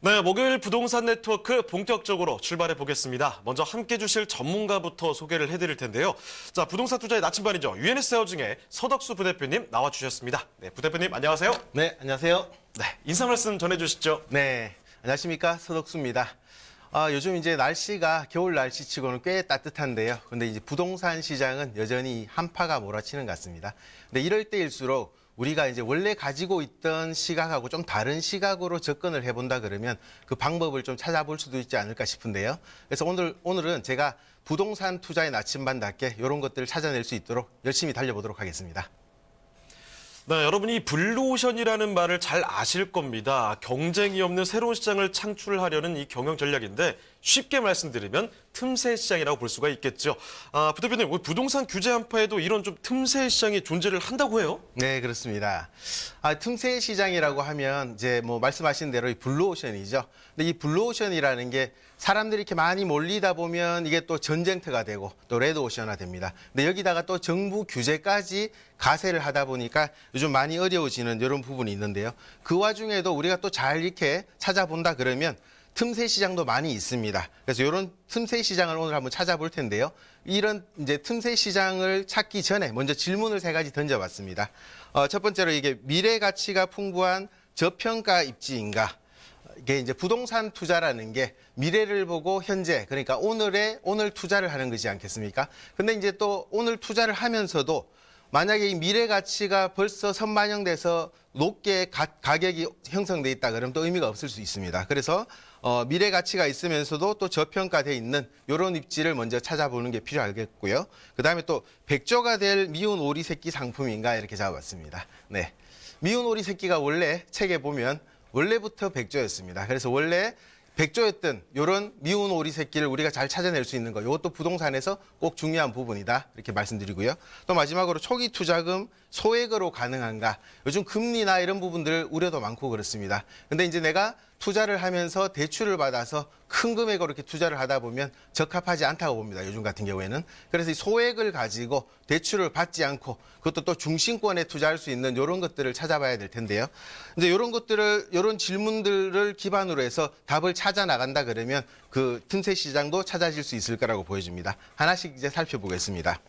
네, 목요일 부동산 네트워크 본격적으로 출발해 보겠습니다. 먼저 함께 주실 전문가부터 소개를 해드릴 텐데요. 자, 부동산 투자의 나침반이죠. UNS 하우징의 서덕수 부대표님 나와주셨습니다. 네, 부대표님 안녕하세요. 네, 안녕하세요. 네, 인사 말씀 전해주시죠. 네, 안녕하십니까. 서덕수입니다. 요즘 이제 날씨가 겨울 날씨치고는 꽤 따뜻한데요. 근데 이제 부동산 시장은 여전히 한파가 몰아치는 것 같습니다. 근데 이럴 때일수록 우리가 이제 원래 가지고 있던 시각하고 좀 다른 시각으로 접근을 해본다 그러면 그 방법을 좀 찾아볼 수도 있지 않을까 싶은데요. 그래서 오늘은 제가 부동산 투자의 나침반답게 이런 것들을 찾아낼 수 있도록 열심히 달려보도록 하겠습니다. 네, 여러분이 블루오션이라는 말을 잘 아실 겁니다. 경쟁이 없는 새로운 시장을 창출하려는 이 경영 전략인데 쉽게 말씀드리면 틈새 시장이라고 볼 수가 있겠죠. 부대표님, 부동산 규제 한파에도 이런 좀 틈새 시장이 존재를 한다고 해요? 네, 그렇습니다. 틈새 시장이라고 하면 이제 뭐 말씀하신 대로 이 블루오션이죠. 근데 이 블루오션이라는 게 사람들이 이렇게 많이 몰리다 보면 이게 또 전쟁터가 되고 또 레드오션화 됩니다. 근데 여기다가 또 정부 규제까지 가세를 하다 보니까 요즘 많이 어려워지는 이런 부분이 있는데요. 그 와중에도 우리가 또 잘 이렇게 찾아본다 그러면 틈새 시장도 많이 있습니다. 그래서 이런 틈새 시장을 오늘 한번 찾아볼 텐데요. 이런 이제 틈새 시장을 찾기 전에 먼저 질문을 세 가지 던져봤습니다. 첫 번째로 이게 미래 가치가 풍부한 저평가 입지인가? 이게 이제 부동산 투자라는 게 미래를 보고 현재, 그러니까 오늘 투자를 하는 거지 않겠습니까? 근데 이제 또 오늘 투자를 하면서도 만약에 이 미래 가치가 벌써 선반영돼서 높게 가격이 형성돼 있다 그러면 또 의미가 없을 수 있습니다. 그래서 미래 가치가 있으면서도 또 저평가돼 있는 이런 입지를 먼저 찾아보는 게 필요하겠고요. 그다음에 또 백조가 될 미운 오리 새끼 상품인가 이렇게 잡아봤습니다. 네, 미운 오리 새끼가 원래 책에 보면 원래부터 백조였습니다. 그래서 원래 백조였던 이런 미운 오리 새끼를 우리가 잘 찾아낼 수 있는 거, 이것도 부동산에서 꼭 중요한 부분이다 이렇게 말씀드리고요. 또 마지막으로 초기 투자금 소액으로 가능한가? 요즘 금리나 이런 부분들 우려도 많고 그렇습니다. 근데 이제 내가 투자를 하면서 대출을 받아서 큰 금액으로 이렇게 투자를 하다 보면 적합하지 않다고 봅니다. 요즘 같은 경우에는. 그래서 이 소액을 가지고 대출을 받지 않고 그것도 또 중심권에 투자할 수 있는 이런 것들을 찾아봐야 될 텐데요. 이제 이런 질문들을 기반으로 해서 답을 찾아 나간다 그러면 그 틈새 시장도 찾아질 수 있을 거라고 보여집니다. 하나씩 이제 살펴보겠습니다.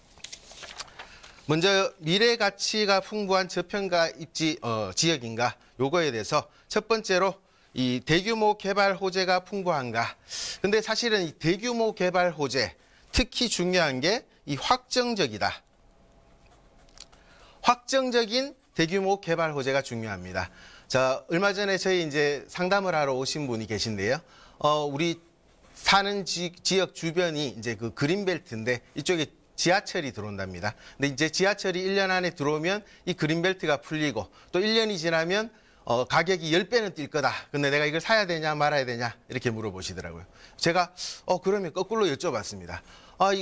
먼저 미래 가치가 풍부한 저평가 입지 지역인가? 요거에 대해서 첫 번째로 이 대규모 개발 호재가 풍부한가? 근데 사실은 이 대규모 개발 호재, 특히 중요한 게 이 확정적이다. 확정적인 대규모 개발 호재가 중요합니다. 자, 얼마 전에 저희 이제 상담을 하러 오신 분이 계신데요. 우리 사는 지역 주변이 이제 그 그린벨트인데 이쪽에 지하철이 들어온답니다. 근데 이제 지하철이 1년 안에 들어오면 이 그린벨트가 풀리고 또 1년이 지나면 가격이 10배는 뛸 거다. 근데 내가 이걸 사야 되냐 말아야 되냐 이렇게 물어보시더라고요. 제가 그러면 거꾸로 여쭤봤습니다.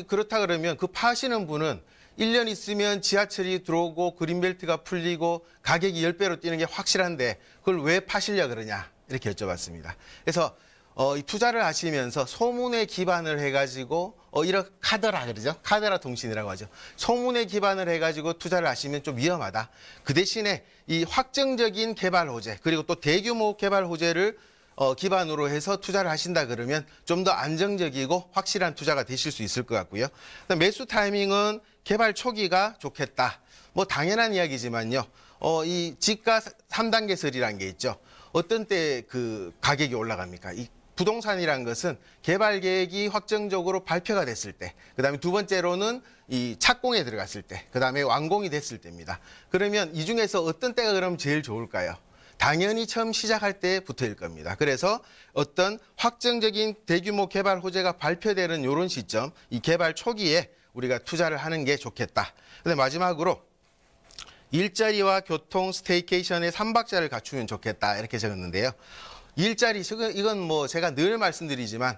그렇다 그러면 그 파시는 분은 1년 있으면 지하철이 들어오고 그린벨트가 풀리고 가격이 10배로 뛰는 게 확실한데 그걸 왜 파시려 그러냐 이렇게 여쭤봤습니다. 그래서 이 투자를 하시면서 소문에 기반을 해가지고 이런 카더라 그러죠. 카더라 통신이라고 하죠. 소문에 기반을 해가지고 투자를 하시면 좀 위험하다. 그 대신에 이 확정적인 개발 호재 그리고 또 대규모 개발 호재를 기반으로 해서 투자를 하신다 그러면 좀 더 안정적이고 확실한 투자가 되실 수 있을 것 같고요. 매수 타이밍은 개발 초기가 좋겠다. 뭐 당연한 이야기지만요. 이 지가 3단계설이라는 게 있죠. 어떤 때 그 가격이 올라갑니까? 이 부동산이란 것은 개발 계획이 확정적으로 발표가 됐을 때, 그다음에 두 번째로는 이 착공에 들어갔을 때, 그다음에 완공이 됐을 때입니다. 그러면 이 중에서 어떤 때가 그럼 제일 좋을까요? 당연히 처음 시작할 때부터일 겁니다. 그래서 어떤 확정적인 대규모 개발 호재가 발표되는 이런 시점, 이 개발 초기에 우리가 투자를 하는 게 좋겠다. 근데 마지막으로 일자리와 교통, 스테이케이션의 3박자를 갖추면 좋겠다 이렇게 적었는데요. 일자리, 이건 뭐 제가 늘 말씀드리지만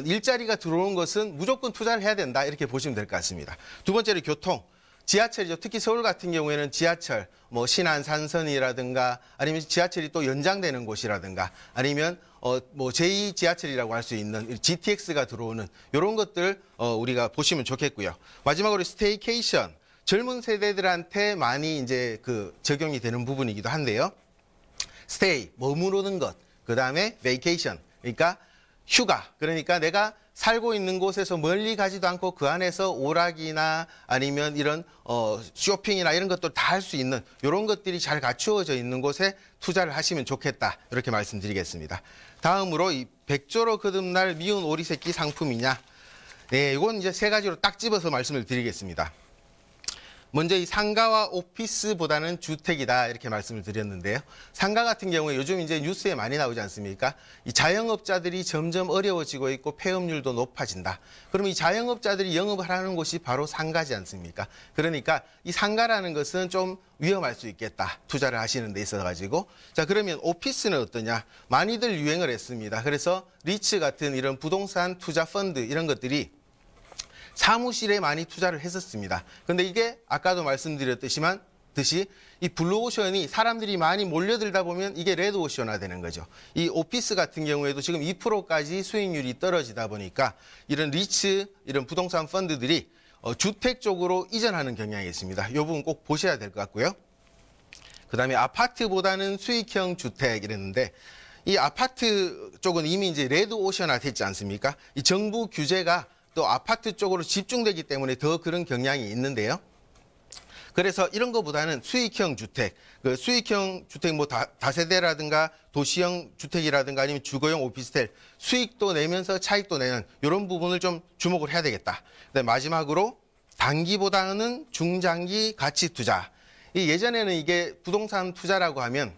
일자리가 들어오는 것은 무조건 투자를 해야 된다 이렇게 보시면 될 것 같습니다. 두 번째로 교통, 지하철이죠. 특히 서울 같은 경우에는 지하철, 뭐 신안산선이라든가 아니면 지하철이 또 연장되는 곳이라든가 아니면 뭐 제2 지하철이라고 할 수 있는 GTX가 들어오는 이런 것들 우리가 보시면 좋겠고요. 마지막으로 스테이케이션, 젊은 세대들한테 많이 이제 그 적용이 되는 부분이기도 한데요. stay, 머무르는 것, 그 다음에 vacation, 그러니까 휴가, 그러니까 내가 살고 있는 곳에서 멀리 가지도 않고 그 안에서 오락이나 아니면 이런 쇼핑이나 이런 것들 다 할 수 있는 이런 것들이 잘 갖추어져 있는 곳에 투자를 하시면 좋겠다. 이렇게 말씀드리겠습니다. 다음으로 이 백조로 거듭날 미운 오리 새끼 상품이냐. 네, 이건 이제 세 가지로 딱 집어서 말씀을 드리겠습니다. 먼저 이 상가와 오피스보다는 주택이다 이렇게 말씀을 드렸는데요. 상가 같은 경우에 요즘 이제 뉴스에 많이 나오지 않습니까? 이 자영업자들이 점점 어려워지고 있고 폐업률도 높아진다. 그럼 이 자영업자들이 영업을 하는 곳이 바로 상가지 않습니까? 그러니까 이 상가라는 것은 좀 위험할 수 있겠다. 투자를 하시는 데 있어가지고. 자, 그러면 오피스는 어떠냐? 많이들 유행을 했습니다. 그래서 리츠 같은 이런 부동산 투자 펀드 이런 것들이 사무실에 많이 투자를 했었습니다. 근데 이게 아까도 말씀드렸듯이 이 블루오션이 사람들이 많이 몰려들다 보면 이게 레드오션화 되는 거죠. 이 오피스 같은 경우에도 지금 2%까지 수익률이 떨어지다 보니까 이런 리츠, 이런 부동산 펀드들이 주택 쪽으로 이전하는 경향이 있습니다. 이 부분 꼭 보셔야 될 것 같고요. 그 다음에 아파트보다는 수익형 주택 이랬는데 이 아파트 쪽은 이미 이제 레드오션화 됐지 않습니까? 이 정부 규제가 또 아파트 쪽으로 집중되기 때문에 더 그런 경향이 있는데요. 그래서 이런 것보다는 수익형 주택, 그 수익형 주택 뭐 다세대라든가 도시형 주택이라든가 아니면 주거용 오피스텔 수익도 내면서 차익도 내는 이런 부분을 좀 주목을 해야 되겠다. 그다음에 마지막으로 단기보다는 중장기 가치 투자. 예전에는 이게 부동산 투자라고 하면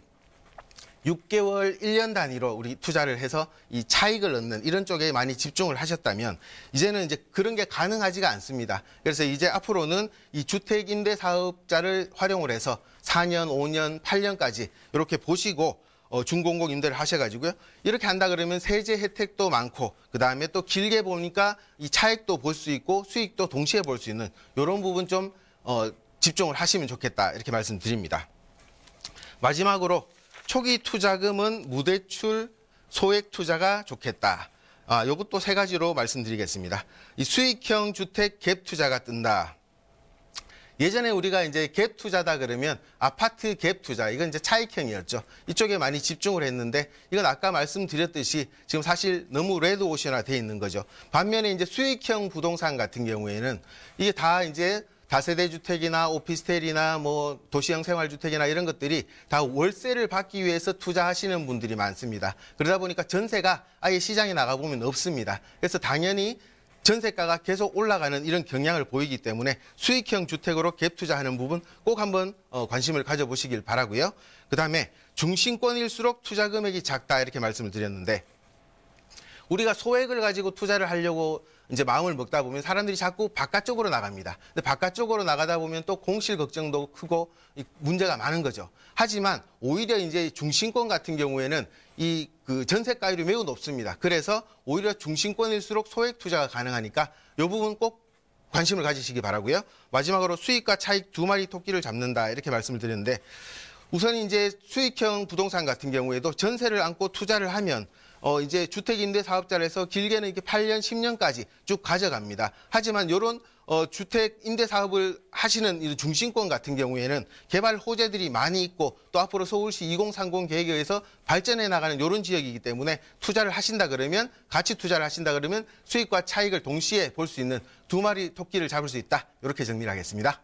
6개월, 1년 단위로 우리 투자를 해서 이 차익을 얻는 이런 쪽에 많이 집중을 하셨다면 이제는 이제 그런 게 가능하지가 않습니다. 그래서 이제 앞으로는 이 주택임대사업자를 활용을 해서 4년, 5년, 8년까지 이렇게 보시고 준공공 임대를 하셔가지고요. 이렇게 한다 그러면 세제 혜택도 많고 그 다음에 또 길게 보니까 이 차익도 볼 수 있고 수익도 동시에 볼 수 있는 이런 부분 좀 집중을 하시면 좋겠다 이렇게 말씀드립니다. 마지막으로 초기 투자금은 무대출 소액 투자가 좋겠다. 요것도 세 가지로 말씀드리겠습니다. 이 수익형 주택 갭 투자가 뜬다. 예전에 우리가 이제 갭 투자다 그러면 아파트 갭 투자, 이건 이제 차익형이었죠. 이쪽에 많이 집중을 했는데 이건 아까 말씀드렸듯이 지금 사실 너무 레드오션화 돼 있는 거죠. 반면에 이제 수익형 부동산 같은 경우에는 이게 다 이제 다세대 주택이나 오피스텔이나 뭐 도시형 생활주택이나 이런 것들이 다 월세를 받기 위해서 투자하시는 분들이 많습니다. 그러다 보니까 전세가 아예 시장에 나가보면 없습니다. 그래서 당연히 전세가가 계속 올라가는 이런 경향을 보이기 때문에 수익형 주택으로 갭 투자하는 부분 꼭 한번 관심을 가져보시길 바라고요. 그다음에 중심권일수록 투자 금액이 작다 이렇게 말씀을 드렸는데 우리가 소액을 가지고 투자를 하려고 이제 마음을 먹다 보면 사람들이 자꾸 바깥쪽으로 나갑니다. 근데 바깥쪽으로 나가다 보면 또 공실 걱정도 크고 문제가 많은 거죠. 하지만 오히려 이제 중심권 같은 경우에는 이 그 전세가율이 매우 높습니다. 그래서 오히려 중심권일수록 소액 투자가 가능하니까 이 부분 꼭 관심을 가지시기 바라고요. 마지막으로 수익과 차익 두 마리 토끼를 잡는다 이렇게 말씀을 드렸는데 우선 이제 수익형 부동산 같은 경우에도 전세를 안고 투자를 하면 이제 주택임대사업자를 해서 길게는 이렇게 8년, 10년까지 쭉 가져갑니다. 하지만 이런 주택임대사업을 하시는 이 중심권 같은 경우에는 개발 호재들이 많이 있고 또 앞으로 서울시 2030 계획에 의해서 발전해 나가는 이런 지역이기 때문에 투자를 하신다 그러면 가치 투자를 하신다 그러면 수익과 차익을 동시에 볼 수 있는 두 마리 토끼를 잡을 수 있다. 이렇게 정리를 하겠습니다.